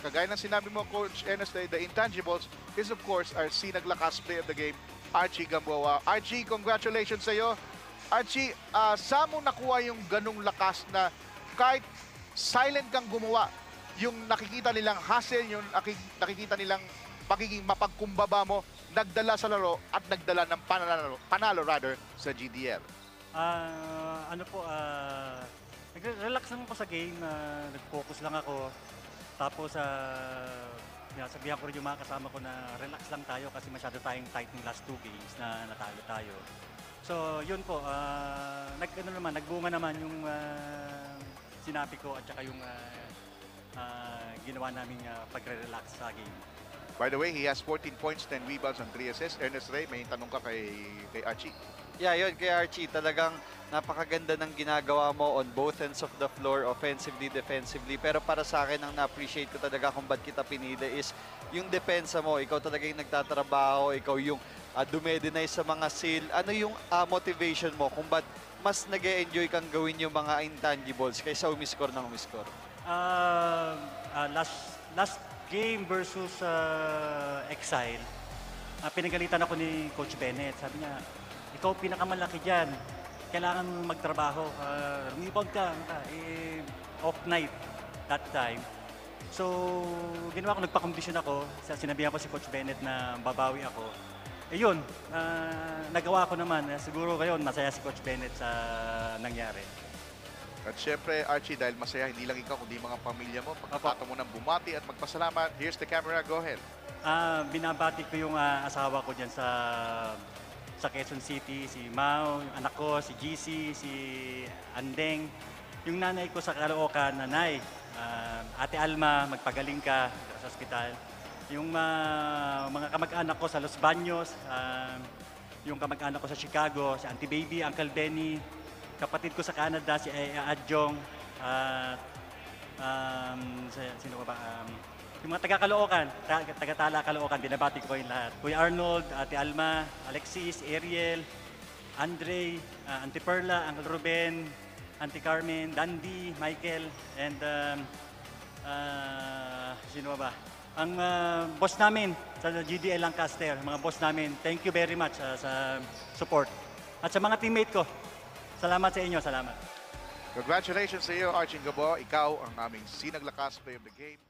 kagaya ng sinabi mo, Coach Ernest, the intangibles is of course our sinaglakas player of the game, Archie Gamboa. Archie, congratulations sa iyo. Archie, saan mo nakuha yung ganung lakas na kahit silent kang gumawa, yung nakikita nilang hustle, yung nakikita nilang pagiging mapagkumbaba mo, nagdala sa laro at nagdala ng panalo rather sa GDL? Ano po, nagre-relax lang ako sa game, nag-focus lang ako. Tapos, sabihan ko rin yung mga kasama ko na relax lang tayo kasi masyado tayong tight ng last 2 games na natalo tayo. So, yun po, nagbunga naman yung sinabi ko at saka yung ginawa naming pagre-relax sa game. By the way, he has 14 points, 10 rebounds, and 3 assists. Ernest Ray, may tanong ka kay Archie. Yeah, yun kay Archie. Talagang napakaganda ng ginagawa mo on both ends of the floor, offensively, defensively. Pero para sa akin, ang na-appreciate ko talaga kung ba't kita pinili is yung depensa mo. Ikaw talaga yung nagtatrabaho, ikaw yung dumedeny sa mga seal. Ano yung motivation mo kung ba't mas nag-e-enjoy kang gawin yung mga intangibles kaysa umiscore ng umiscore? Last game versus Exile, pinagalitan ako ni Coach Bennett. Sabi niya, ikaw pinakamalaki dyan. Kailangan magtrabaho. Rebound ka. Off night that time. So, ginawa ko, nagpa-condition ako. Sinabihan ko si Coach Bennett na babawi ako. Yun, nagawa ko naman. Siguro ngayon, masaya si Coach Bennett sa nangyari. At syempre, Archie, dahil masaya hindi lang ikaw, kundi mga pamilya mo, pagkakataon mo ng bumati at magpasalamat. Here's the camera, go ahead. Binabati ko yung asawa ko dyan sa Quezon City, si Mau, yung anak ko, si GC, si Andeng. Yung nanay ko sa Caloocan, nanay, Ate Alma, magpagaling ka sa ospital. Yung mga kamag-anak ko sa Los Baños, yung kamag-anak ko sa Chicago, si Auntie Baby, Uncle Benny, kapatid ko sa Canada, si Adjong, sino ba? Yung mga taga-Caloocan, taga-Tala, Caloocan, binabati ko kayong lahat. Kuya Arnold, Ate Alma, Alexis, Ariel, Andre, Auntie Perla, Uncle Ruben, Auntie Carmen, Dandy, Michael, and sino ba? Ang boss namin sa GDL Lancaster, mga boss namin, thank you very much sa support. At sa mga teammate ko, salamat sa inyo, salamat. Congratulations sa iyo, Archie Gamboa. Ikaw ang aming sinaglakas player of the game.